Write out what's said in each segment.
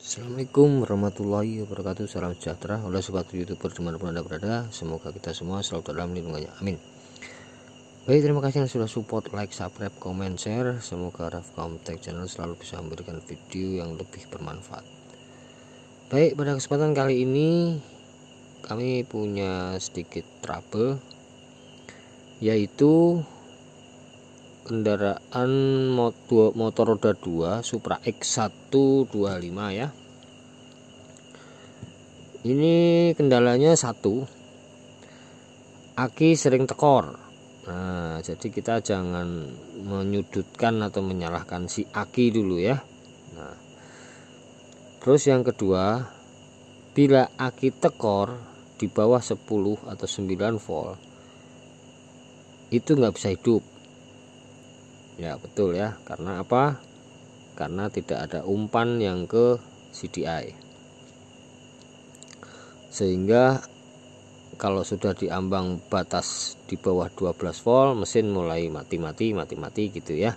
Assalamualaikum warahmatullahi wabarakatuh. Salam sejahtera oleh sobat youtuber dimanapun anda berada. Semoga kita semua selalu dalam lindungannya, amin. Baik, terima kasih yang sudah support, like, subscribe, comment, share. Semoga Rafcom Tech Channel selalu bisa memberikan video yang lebih bermanfaat. Baik, pada kesempatan kali ini kami punya sedikit trouble, yaitu kendaraan motor roda 2 Supra X125 ya. Ini kendalanya satu, aki sering tekor. Nah, jadi kita jangan menyudutkan atau menyalahkan si aki dulu ya. Nah, terus yang kedua, bila aki tekor di bawah 10 atau 9 volt itu nggak bisa hidup. Ya betul ya, karena apa? Karena tidak ada umpan yang ke CDI, sehingga kalau sudah diambang batas di bawah 12 volt mesin mulai mati gitu ya,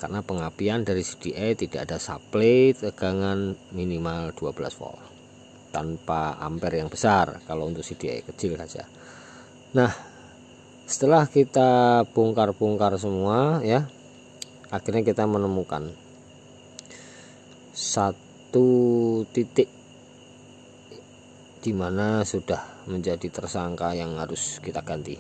karena pengapian dari CDI tidak ada supply tegangan minimal 12 volt tanpa ampere yang besar kalau untuk CDI kecil saja. Nah, setelah kita bongkar-bongkar semua ya, akhirnya kita menemukan satu titik di mana sudah menjadi tersangka yang harus kita ganti.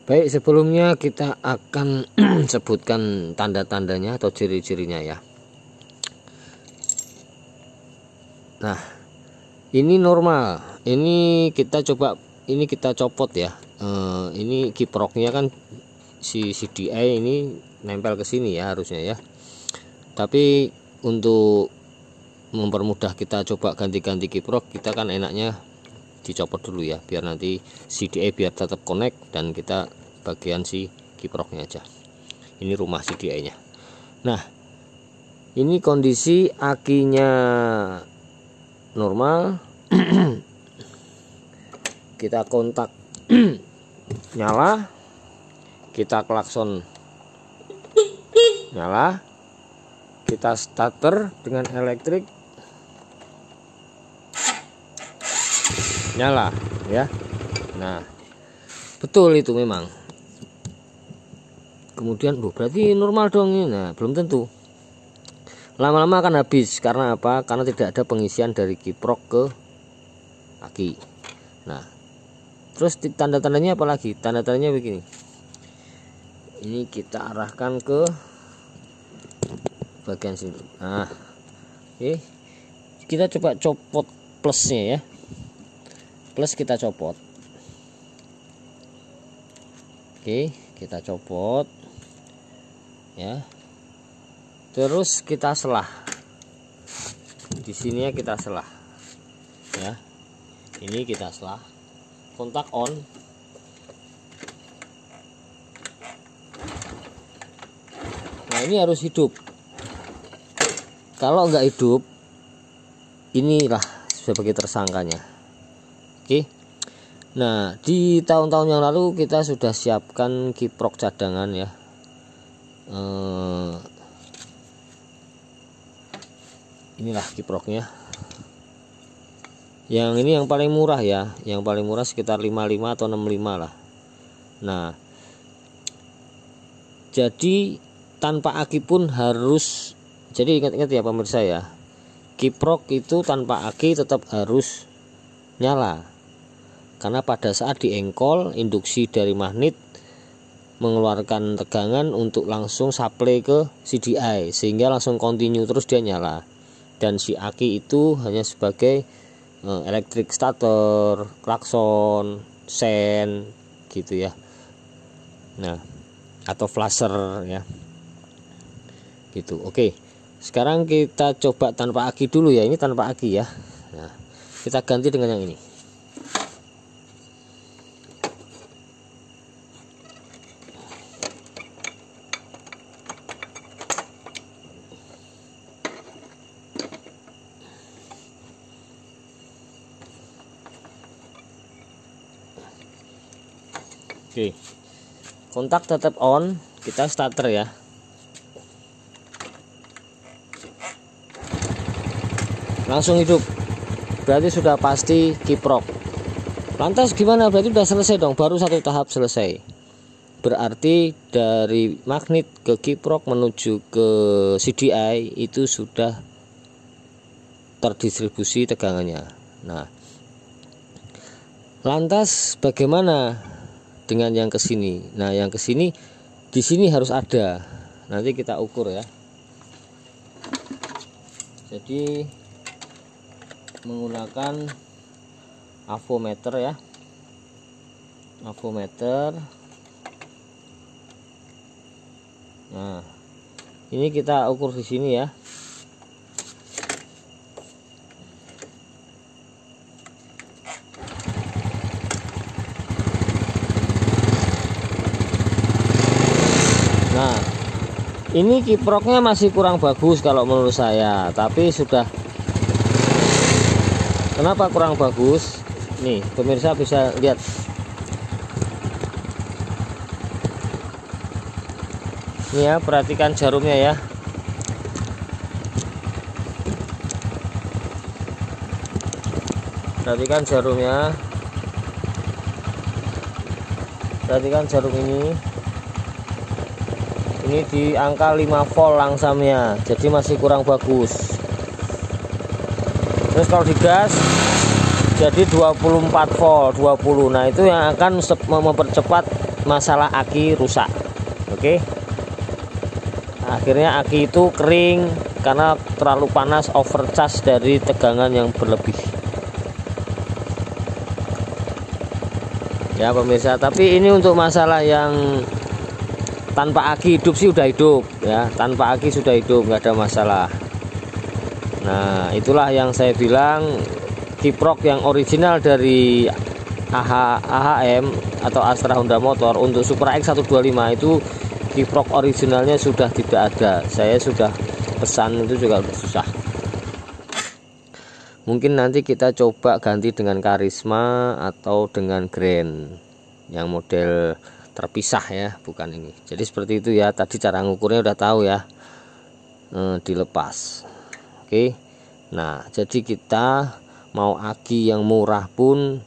Baik, sebelumnya kita akan sebutkan tanda-tandanya atau ciri-cirinya ya. Nah, ini normal. Ini kita coba, ini kita copot ya. Ini kiproknya kan si CDI ini nempel ke sini ya harusnya ya. Tapi untuk mempermudah kita coba ganti-ganti kiprok, kita kan enaknya dicopot dulu ya, biar nanti CDI biar tetap connect dan kita bagian si kiproknya aja. Ini rumah CDI nya. Nah, ini kondisi akinya normal. Kita kontak nyala, kita klakson nyala, kita starter dengan elektrik nyala ya. Nah, betul itu memang. Kemudian berarti normal dong ini. Nah, belum tentu. Lama-lama akan habis. Karena apa? Karena tidak ada pengisian dari kiprok ke aki. Nah, terus tanda-tandanya apa lagi? Tanda-tandanya begini. Ini kita arahkan ke bagian sini. Nah, oke. Kita coba copot plusnya ya. Plus kita copot. Oke, kita copot. Ya. Terus kita selah. Di sini ya kita selah. Ya. Ini kita selah. Kontak on. Nah, ini harus hidup. Kalau nggak hidup, inilah sebagai tersangkanya. Oke. Nah, di tahun-tahun yang lalu kita sudah siapkan kiprok cadangan ya. Inilah kiproknya. Yang ini yang paling murah ya, yang paling murah sekitar 55 atau 65 lah. Nah, jadi tanpa aki pun harus, jadi ingat-ingat ya pemirsa ya, kiprok itu tanpa aki tetap harus nyala, karena pada saat diengkol induksi dari magnet mengeluarkan tegangan untuk langsung supply ke CDI, sehingga langsung continue terus dia nyala. Dan si aki itu hanya sebagai elektrik starter, klakson, sen gitu ya. Nah, atau flasher ya. Gitu. Oke. Sekarang kita coba tanpa aki dulu ya. Ini tanpa aki ya. Nah, kita ganti dengan yang ini. Oke, kontak tetap on, kita starter ya. langsung hidup, berarti sudah pasti kiprok. Lantas gimana? Berarti sudah selesai dong, baru satu tahap selesai. Berarti dari magnet ke kiprok menuju ke CDI itu sudah terdistribusi tegangannya. Nah, lantas bagaimana dengan yang ke sini? Nah, yang ke sini di sini harus ada. Nanti kita ukur ya. Jadi menggunakan avometer ya. Avometer. Nah, ini kita ukur di sini ya. Nah, ini kiproknya masih kurang bagus kalau menurut saya, tapi sudah. Kenapa kurang bagus? Nih, pemirsa bisa lihat. Ini ya, perhatikan jarumnya ya. Perhatikan jarumnya. Perhatikan jarum ini. Ini di angka 5 volt langsamnya, jadi masih kurang bagus. Terus kalau digas jadi 24 volt 20. Nah, itu yang akan mempercepat masalah aki rusak. Oke. Akhirnya aki itu kering karena terlalu panas, overcharge dari tegangan yang berlebih. Ya pemirsa, tapi ini untuk masalah yang tanpa aki hidup sih udah hidup ya, tanpa aki sudah hidup, nggak ada masalah. Nah, itulah yang saya bilang kiprok yang original dari AHM atau Astra Honda Motor untuk Supra X 125 itu kiprok originalnya sudah tidak ada. Saya sudah pesan itu juga susah. Mungkin nanti kita coba ganti dengan Karisma atau dengan Grand yang model terpisah ya, bukan ini. Jadi seperti itu ya, tadi cara ngukurnya udah tahu ya. Dilepas. Oke. Nah, jadi kita mau aki yang murah pun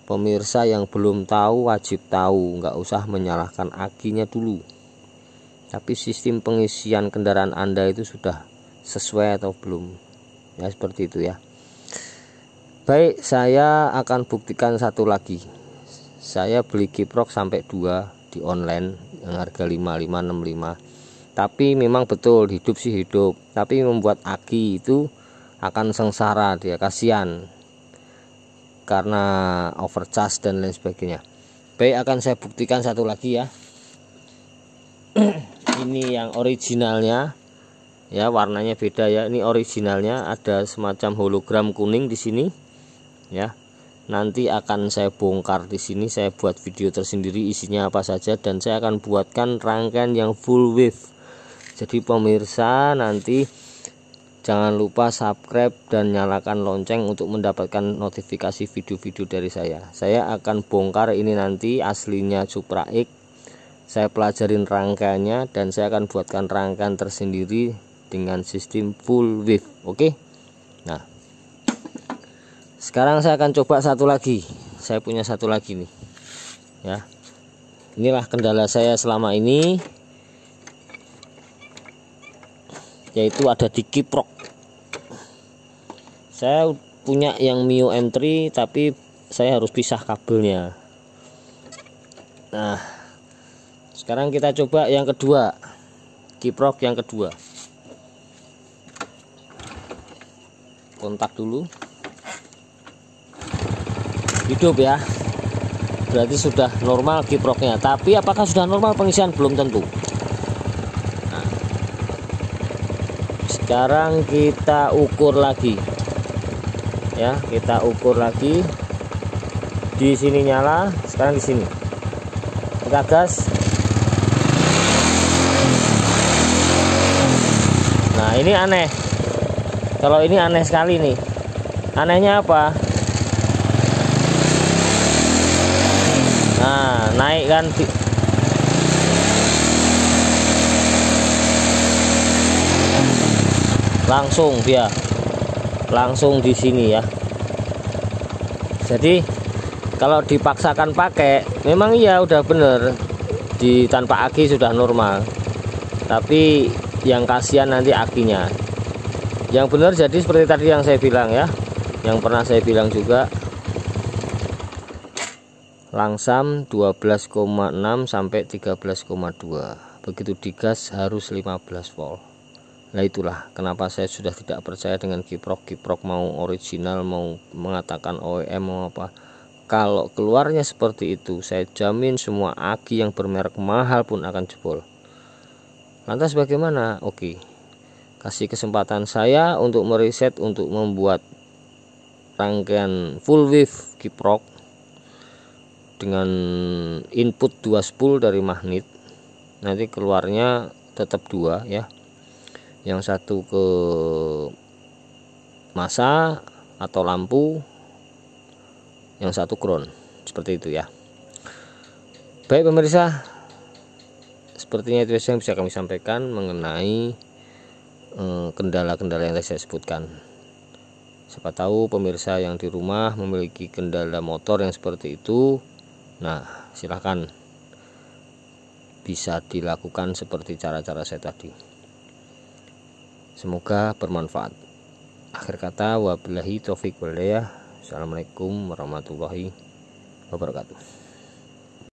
pemirsa yang belum tahu wajib tahu, nggak usah menyalahkan akinya dulu. Tapi sistem pengisian kendaraan Anda itu sudah sesuai atau belum? Ya seperti itu ya. Baik, saya akan buktikan satu lagi. Saya beli kiprok sampai 2 di online yang harga 5565. Tapi memang betul hidup sih hidup, tapi membuat aki itu akan sengsara, dia kasihan karena overcharge dan lain sebagainya. Baik, akan saya buktikan satu lagi ya. Ini yang originalnya ya, warnanya beda ya. Ini originalnya ada semacam hologram kuning di sini ya. Nanti akan saya bongkar di sini, saya buat video tersendiri isinya apa saja, dan saya akan buatkan rangkaian yang full wave. Jadi pemirsa nanti jangan lupa subscribe dan nyalakan lonceng untuk mendapatkan notifikasi video-video dari saya. Saya akan bongkar ini nanti aslinya Supra X. Saya pelajarin rangkaiannya dan saya akan buatkan rangkaian tersendiri dengan sistem full wave. Oke. Nah, sekarang saya akan coba satu lagi. Saya punya satu lagi nih. Ya. Inilah kendala saya selama ini, yaitu ada di kiprok. Saya punya yang Mio M3 tapi saya harus pisah kabelnya. Nah, sekarang kita coba yang kedua, kiprok yang kedua. Kontak dulu. Hidup ya. Berarti sudah normal kiproknya. Tapi apakah sudah normal pengisian? Belum tentu. Nah, sekarang kita ukur lagi. Ya, kita ukur lagi. Di sini nyala, sekarang di sini. Kita gas. Nah, ini aneh. Kalau ini aneh sekali nih. Anehnya apa? Nah, naik kan. Langsung dia langsung di sini ya. Jadi kalau dipaksakan pakai, memang iya udah bener di tanpa aki sudah normal, tapi yang kasihan nanti akinya. Yang benar jadi seperti tadi yang saya bilang ya, yang pernah saya bilang juga, langsam 12,6 sampai 13,2. Begitu digas harus 15 volt. Nah itulah kenapa saya sudah tidak percaya dengan kiprok mau original, mau mengatakan OEM, mau apa. Kalau keluarnya seperti itu, saya jamin semua aki yang bermerek mahal pun akan jebol. Lantas bagaimana? Oke, kasih kesempatan saya untuk meriset, untuk membuat rangkaian full wave kiprok dengan input 2 spool dari magnet. Nanti keluarnya tetap 2 ya, yang satu ke massa atau lampu, yang satu ground, seperti itu ya. Baik pemirsa, sepertinya itu yang bisa kami sampaikan mengenai kendala-kendala yang tadi saya sebutkan. Siapa tahu pemirsa yang di rumah memiliki kendala motor yang seperti itu, nah silahkan bisa dilakukan seperti cara-cara saya tadi. Semoga bermanfaat. Akhir kata, wabillahi taufiq wal hidayah. Assalamualaikum warahmatullahi wabarakatuh.